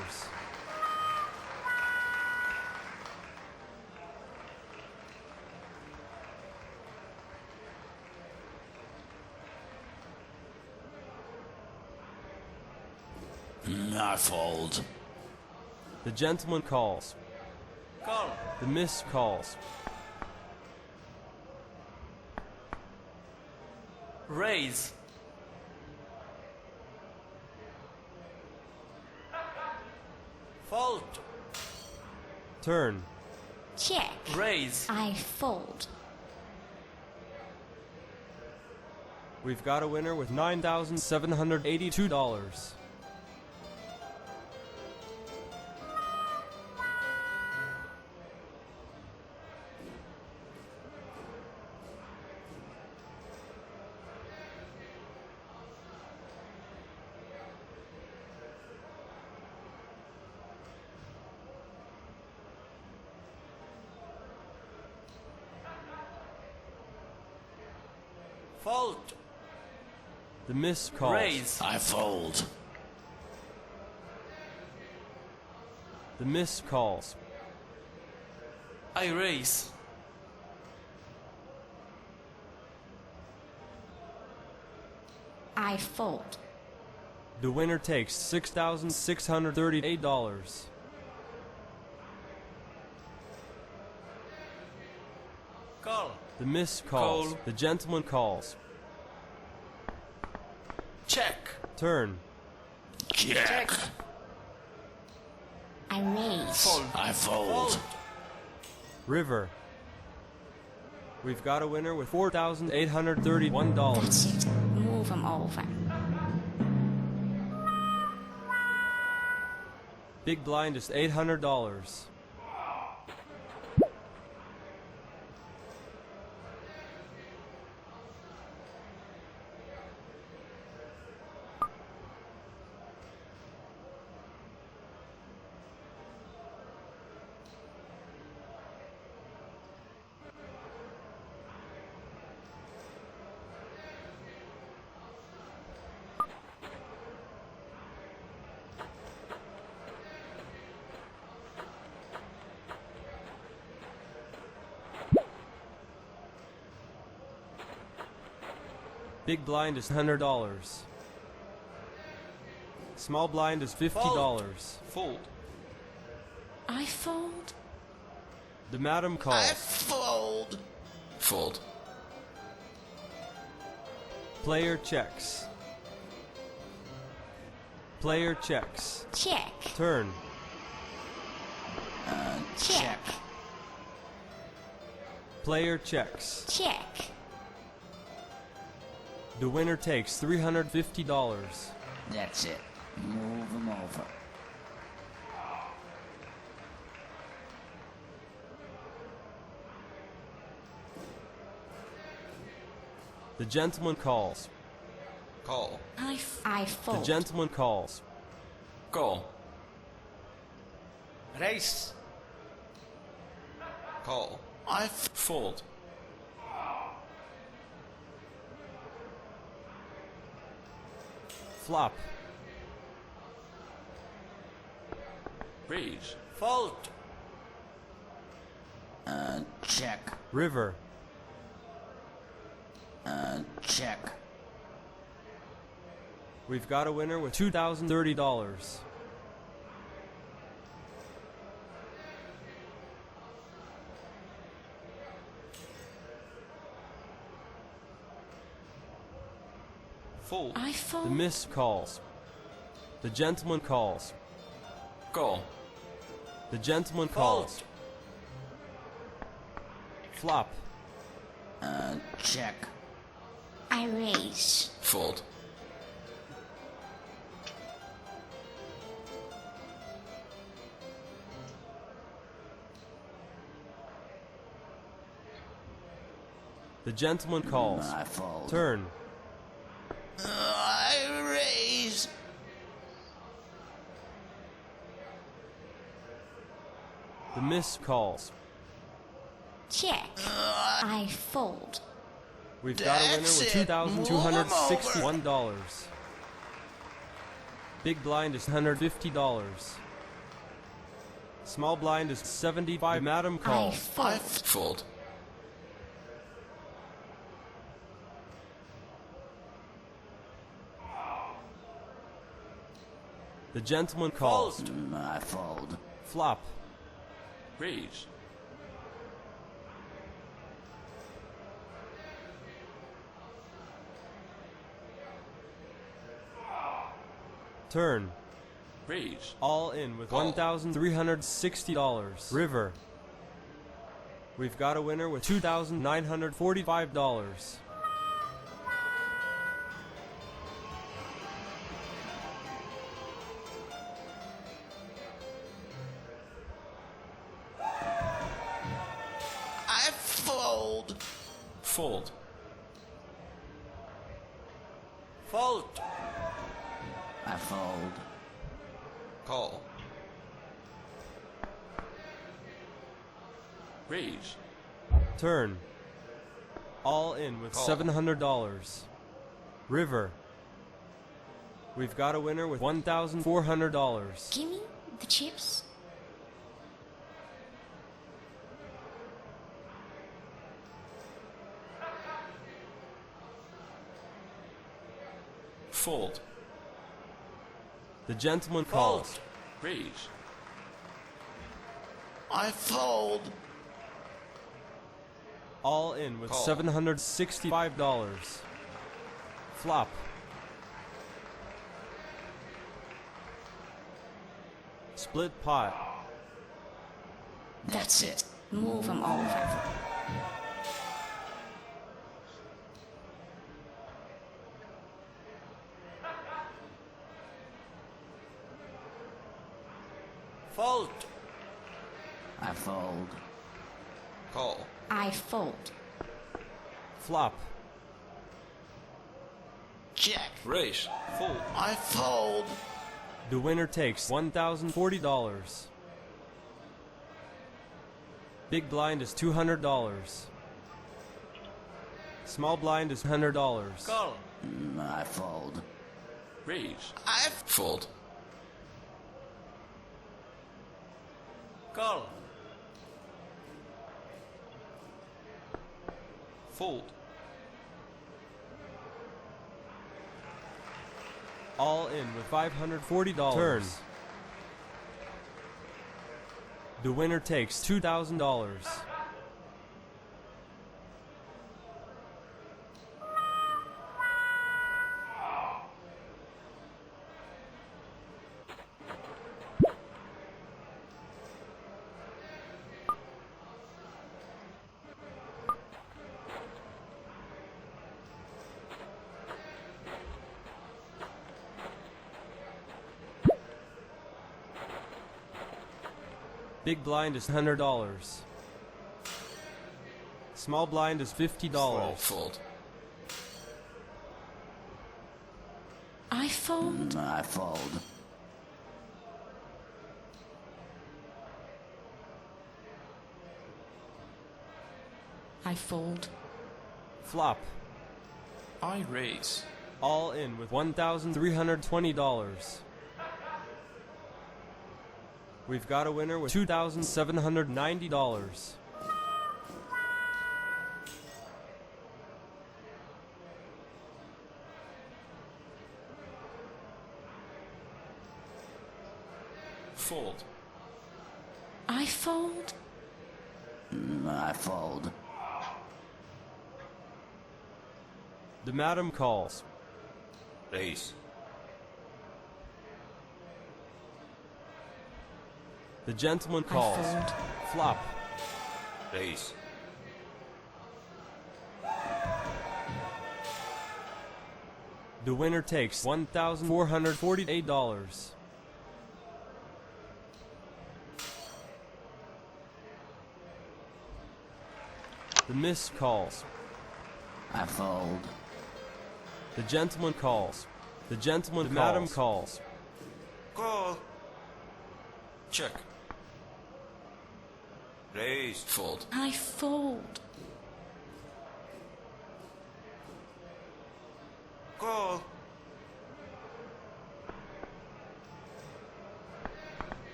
S4: I fold.
S1: The gentleman calls.
S5: Call.
S1: The miss calls.
S3: Raise.
S5: Fold.
S1: Turn.
S2: Check.
S3: Raise.
S2: I fold.
S1: We've got a winner with $9,782.
S5: Fold.
S1: The miss calls.
S3: Raise.
S4: I fold.
S1: The miss calls.
S3: I raise.
S2: I fold.
S1: The winner takes $6,638.
S5: Call.
S1: The miss calls.
S3: Call.
S1: The gentleman calls.
S3: Check.
S1: Turn.
S4: Check.
S2: I raise.
S3: Fold.
S4: I fold.
S1: River. We've got a winner with $4,831.
S2: That's it. Move 'em over.
S1: Big blind is $800. Big blind is $100. Small blind is $50.
S3: Fold.
S6: I fold.
S1: The madam
S4: I
S1: calls.
S4: fold. Fold.
S1: Player checks. Player checks.
S2: Check.
S1: Turn.
S2: Check.
S1: Player checks.
S2: Check.
S1: The winner takes $350.
S7: That's it. Move 'em over.
S1: The gentleman calls.
S3: Call.
S2: I
S1: The
S2: fold.
S1: gentleman calls.
S3: Call.
S5: Raise.
S3: Call. Fold.
S1: Flop.
S3: Raise.
S5: Fold.
S7: Check.
S1: River.
S7: Check.
S1: We've got a winner with $2,030.
S3: Fold.
S6: I
S1: The
S6: fold.
S1: miss calls. The gentleman calls.
S3: Call.
S1: The gentleman calls.
S5: Fold.
S1: Flop.
S7: Check.
S2: I raise.
S3: Fold.
S1: The gentleman calls.
S7: I fold.
S1: Turn.
S4: I raise.
S1: The miss calls.
S2: Check. I fold.
S1: We've got a winner
S4: That's
S1: with
S4: it.
S1: $2,261. Big blind is $150. Small blind is $75. Madam
S2: I
S1: calls.
S2: fold.
S3: Fold.
S1: The gentleman calls.
S5: Fold.
S7: I fold.
S1: Flop.
S3: Raise.
S1: Turn.
S3: Raise.
S1: All in with
S3: Call.
S1: $1,360. River. We've got a winner with $2,945.
S4: I fold.
S3: Fold.
S5: Fold.
S7: I fold.
S3: Call. Raise.
S1: Turn. All in with
S3: Call.
S1: $700. River. We've got a winner with $1,400.
S2: Give me the chips.
S3: Fold.
S1: The gentleman calls.
S3: Raise.
S4: I fold.
S1: All in with
S3: Call.
S1: $765. Flop. Split pot.
S7: That's it.
S2: Move 'em over.
S5: Fold.
S7: I fold.
S3: Call.
S2: I fold.
S1: Flop.
S4: Check.
S3: Raise. Fold.
S4: I fold.
S1: The winner takes $1,040. Big blind is $200. Small blind is $100.
S5: Call.
S7: I fold.
S3: Raise.
S4: I
S3: Fold.
S5: Call.
S3: Fold.
S1: All in with $540. Turn. The winner takes $2,000. Big blind is $100. Small blind is $50.
S3: Fold.
S6: I fold.
S7: I fold.
S6: I fold.
S1: Flop.
S3: I raise.
S1: All in with $1,320. We've got a winner with $2,790.
S3: Fold.
S6: I fold.
S7: I fold.
S1: The madam calls.
S3: Raise.
S1: The gentleman
S6: I
S1: calls.
S6: fold.
S1: Flop.
S3: Raise.
S1: The winner takes $1,448. The miss calls.
S7: I fold.
S1: The gentleman calls. The gentleman calls. Madam calls.
S3: Call. Check. Raise. Fold.
S6: I fold.
S3: Call.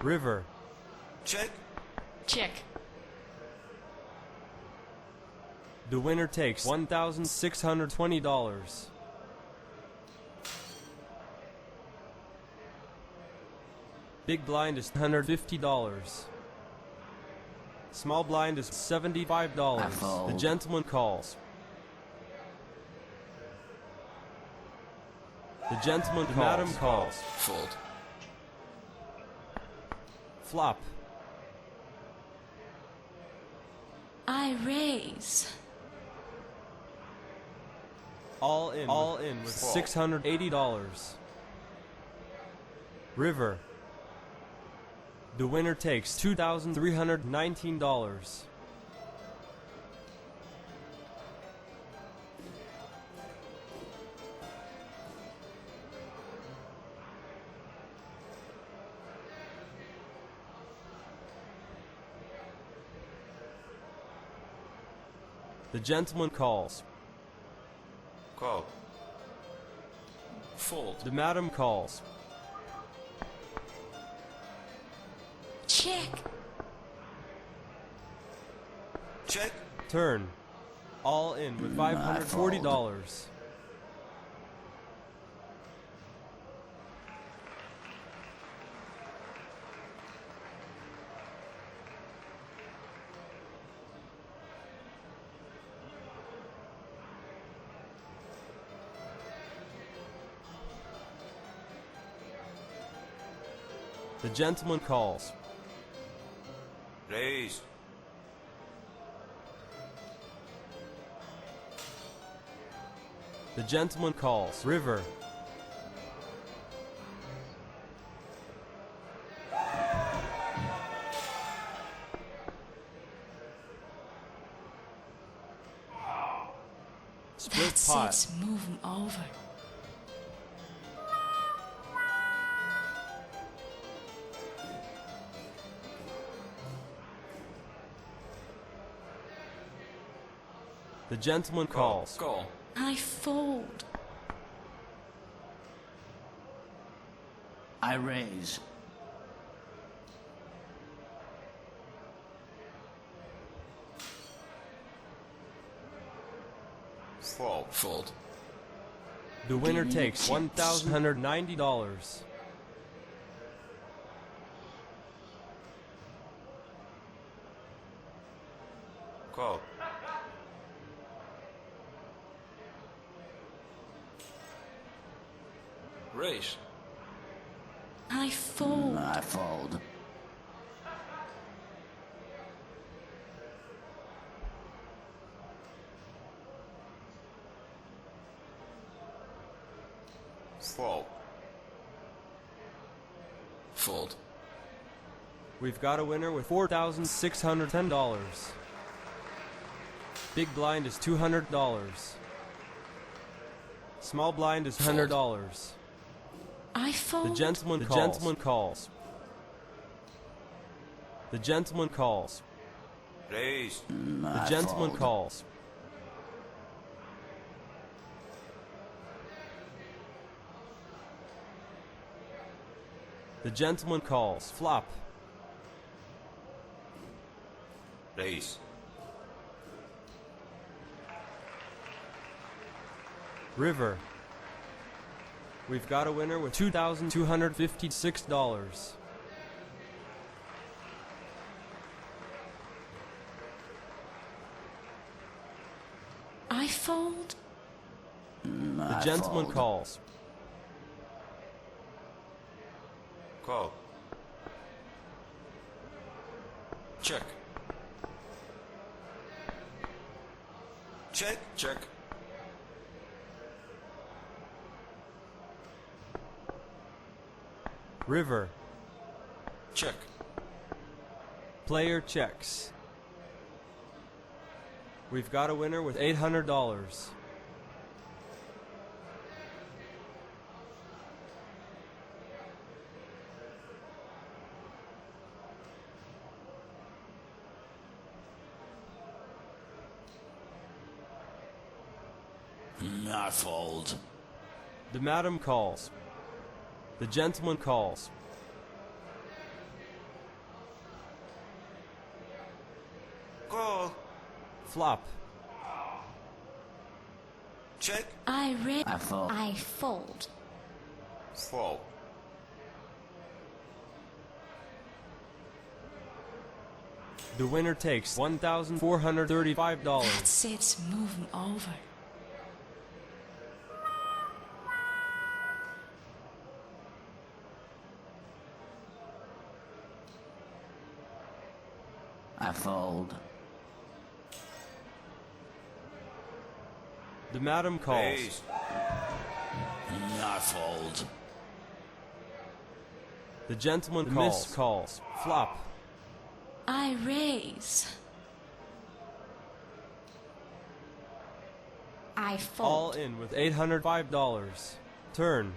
S1: River.
S3: Check.
S6: Check.
S1: The winner takes $1,620. Big blind is $150. Small blind is $75.
S7: I fold.
S1: The gentleman calls. The gentleman calls. Madam calls.
S3: Fold.
S1: Flop.
S6: I raise.
S1: All in with $680. River. The winner takes $2,319. The gentleman calls.
S3: Call. Fold.
S1: The madam calls.
S6: Check.
S3: Check.
S1: Turn. All in with $540. The gentleman calls.
S3: Raise.
S1: The gentleman calls. River. Split
S6: That's
S1: pot.
S6: it. Move 'em over.
S1: The gentleman calls.
S3: Call.
S6: I fold.
S7: I raise.
S3: Fold. Fold.
S1: The winner
S6: Give me
S1: takes
S6: the chips.
S1: $1,190.
S3: Call. Raise.
S6: I fold.
S7: I fold.
S3: Fold. Fold.
S1: We've got a winner with $4,610. Big blind is $200. Small blind is $100.
S6: I fold.
S1: The gentleman calls. The gentleman calls. The gentleman calls.
S3: Raise.
S1: The gentleman calls. The gentleman calls. Flop.
S3: Raise.
S1: River. We've got a winner with $2,256.
S6: I fold.
S1: The gentleman calls.
S3: Call. Check.
S5: Check.
S3: Check.
S1: River.
S3: Check.
S1: Player checks. We've got a winner with $800.
S7: I fold.
S1: The madam calls. The gentleman calls.
S5: Call.
S1: Flop.
S5: Check.
S6: I raise.
S7: I fold.
S2: I fold.
S3: Fold.
S1: The winner takes $1,435.
S6: That's it. Moving over.
S7: I fold.
S1: The madam calls.
S3: Raise.
S7: I fold.
S1: The gentleman calls. Miss calls. Flop.
S6: I raise.
S2: I
S1: All
S2: fold.
S1: in with $805. Turn.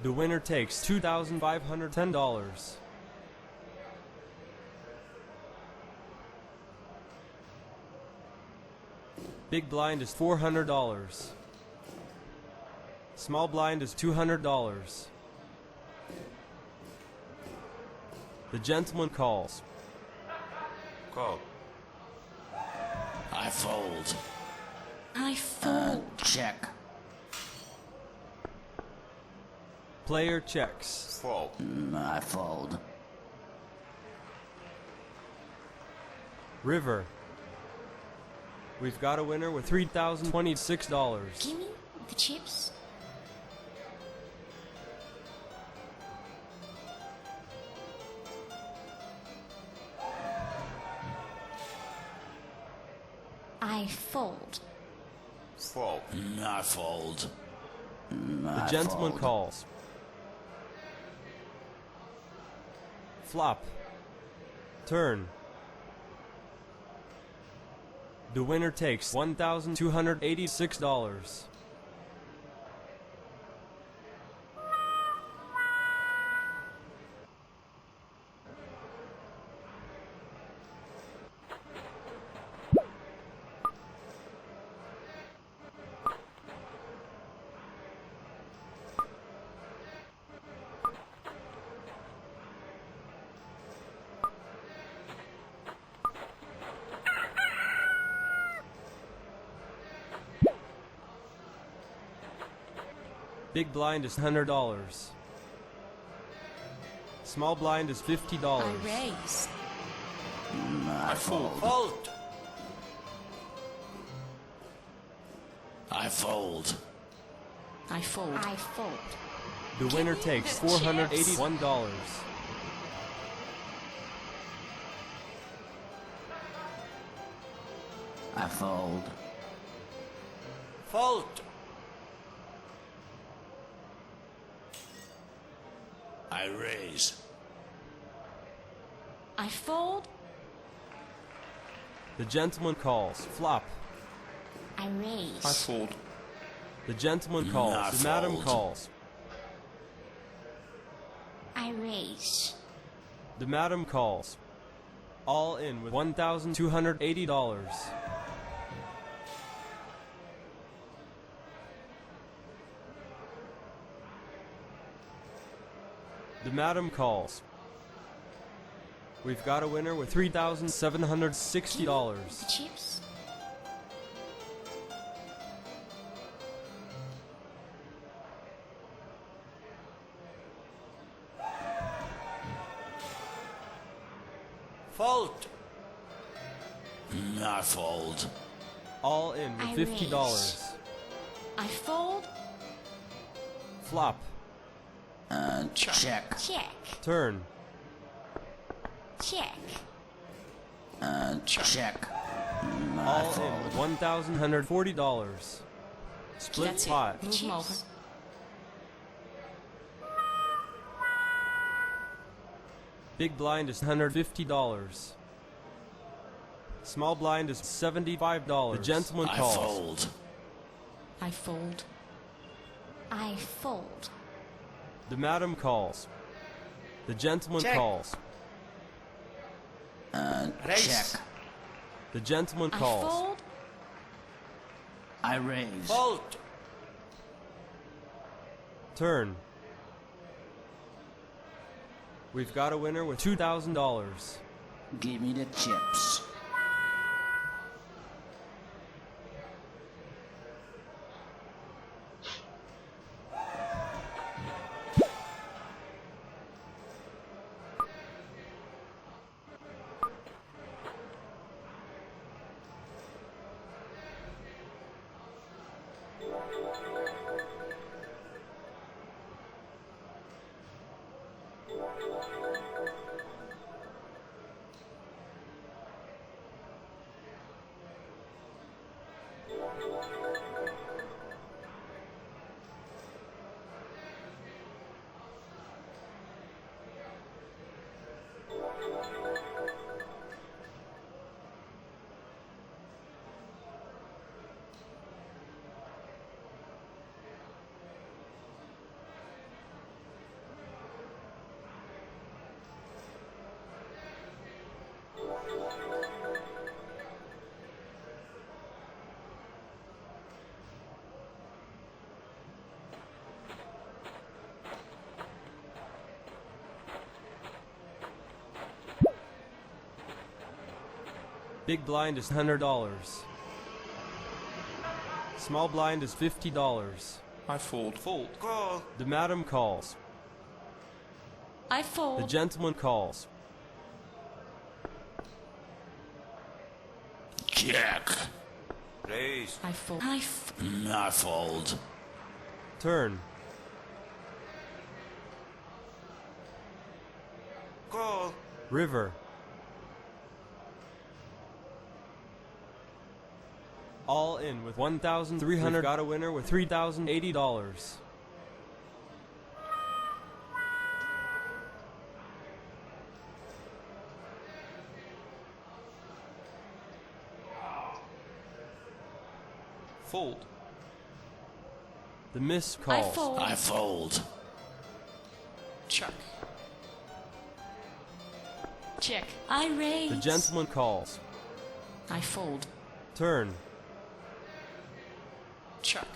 S1: The winner takes $2,510. Big blind is $400. Small blind is $200. The gentleman calls.
S3: Call.
S7: I fold.
S6: I fold.
S7: Check.
S1: Player checks.
S3: Fold.
S7: I fold.
S1: River. We've got a winner with $3,026.
S2: Give me the chips. I fold.
S3: Fold.
S7: I fold.
S1: The gentleman calls. Flop. Turn. The winner takes $1,286. Big blind is $100. Small blind is $50.
S6: I raise.
S7: I fold.
S5: Fold.
S7: I fold.
S6: I fold.
S2: I fold.
S1: The winner takes $481.
S7: I fold.
S5: Fold.
S7: I raise.
S6: I fold.
S1: The gentleman calls. Flop.
S2: I raise.
S3: Fold.
S1: The gentleman calls.
S7: I
S1: The madam
S7: fold.
S1: calls.
S2: I raise.
S1: The madam calls. All in with $1,280. The madam calls. We've got a winner with $3,760.
S2: Chips?
S5: Fold.
S7: I fold.
S1: All in with
S2: I
S1: $50.
S2: raise. I fold.
S1: Flop.
S7: Check.
S2: Check.
S1: Turn.
S2: Check.
S7: Check.
S1: All in with $1,140. Split
S6: That's
S1: pot.
S6: it. Move 'em over.
S2: Chips.
S1: Big blind is $150. Small blind is $75. The gentleman
S7: I
S1: calls.
S7: fold.
S6: I fold.
S2: I fold.
S1: The madam calls. The gentleman
S5: Check.
S1: calls.
S5: Raise.
S7: Check.
S1: The gentleman
S2: I
S1: calls.
S2: fold.
S7: I raise.
S5: Fold.
S1: Turn. We've got a winner with $2,000.
S7: Give me the chips.
S1: Big blind is $100. Small blind is $50.
S5: I fold. Fold. Call.
S1: The madam calls.
S6: I
S1: The
S6: fold.
S1: gentleman calls.
S7: Check.
S5: Raise.
S6: I fold.
S7: I fold.
S1: Turn.
S5: Call.
S1: River. All in with $1,300. We've got a winner with $3,080.
S5: Fold.
S1: The miss
S6: I
S1: calls.
S6: fold.
S7: I fold.
S5: Check.
S6: Check. I raise.
S1: The gentleman calls.
S6: I fold.
S1: Turn.
S5: Check.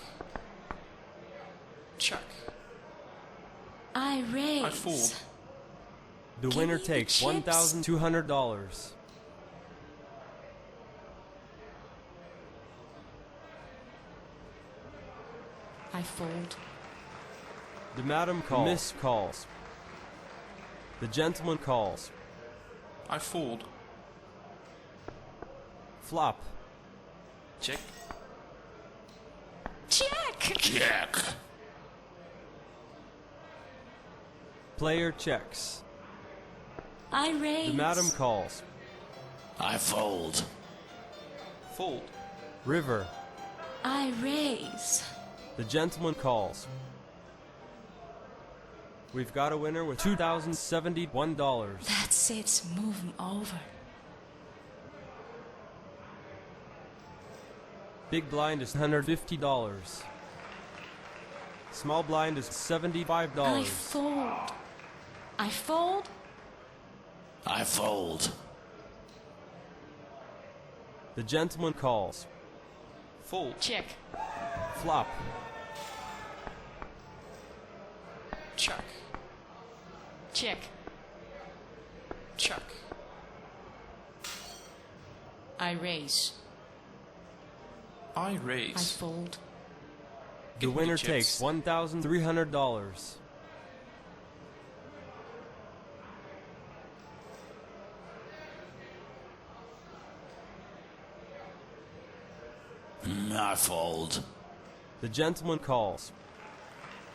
S5: Check.
S6: I raise.
S5: I fold.
S1: The
S6: Give
S1: winner
S6: me the
S1: takes
S6: chips.
S1: $1,200.
S6: I fold.
S1: The madam calls. The miss calls. The gentleman calls.
S5: I fold.
S1: Flop.
S5: Check.
S6: Check.
S7: Check.
S1: Player checks.
S6: I raise.
S1: The madam calls.
S7: I fold.
S5: Fold.
S1: River.
S6: I raise.
S1: The gentleman calls. We've got a winner with $2,071.
S6: That's it. Move 'em over.
S1: Big blind is $150. Small blind is
S6: I
S1: $75.
S6: fold. I fold.
S7: I fold.
S1: The gentleman calls.
S5: Fold.
S6: Check.
S1: Flop.
S5: Check.
S6: Check.
S5: Check.
S6: I raise.
S5: I
S6: I
S5: raise.
S6: fold.
S1: The
S5: Give me
S1: winner
S5: chips.
S1: takes $1,300.
S7: I fold.
S1: The gentleman calls.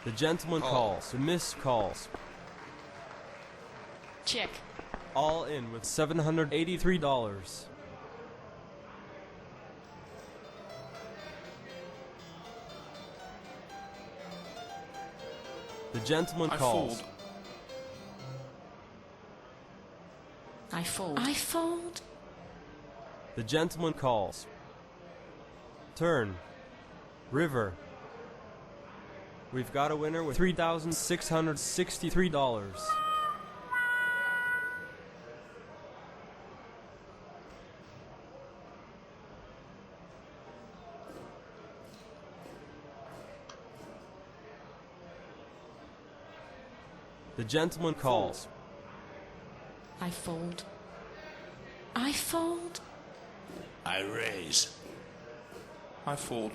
S1: The gentleman
S5: Call.
S1: calls. The miss calls.
S6: Check.
S1: All in with $783. The gentleman
S5: I
S1: calls.
S5: fold.
S6: I fold. I fold.
S1: The gentleman calls. Turn. River. We've got a winner with $3,663. The gentleman calls.
S6: I fold. I fold.
S7: I raise.
S5: I fold.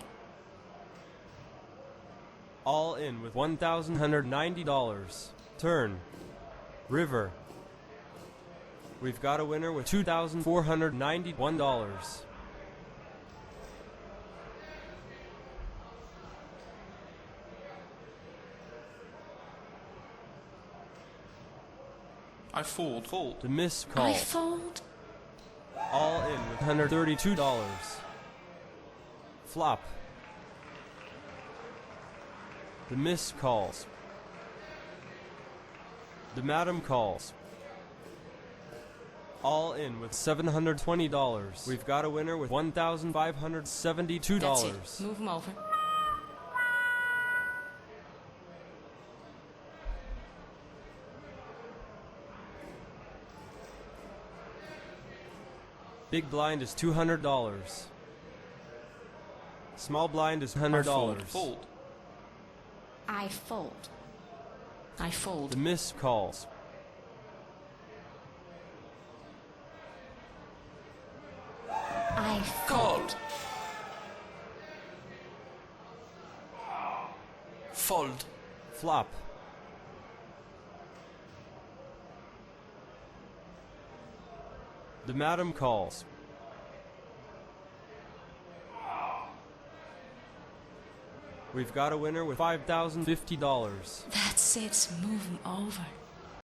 S1: All in with $1,190. Turn. River. We've got a winner with $2,491.
S5: I fold. Fold.
S1: The miss
S6: I
S1: calls.
S6: fold.
S1: All in with $132. Flop. The miss calls. The madam calls. All in with $720. We've got a winner with $1,572.
S6: That's it. Move 'em over.
S1: Big blind is $200. Small blind is $100.
S5: Fold.
S2: I fold.
S6: I fold.
S1: The miss calls.
S2: I
S5: Called. Fold.
S1: Flop. The madam calls. We've got a winner with $5,050.
S6: That's it. Move 'em over.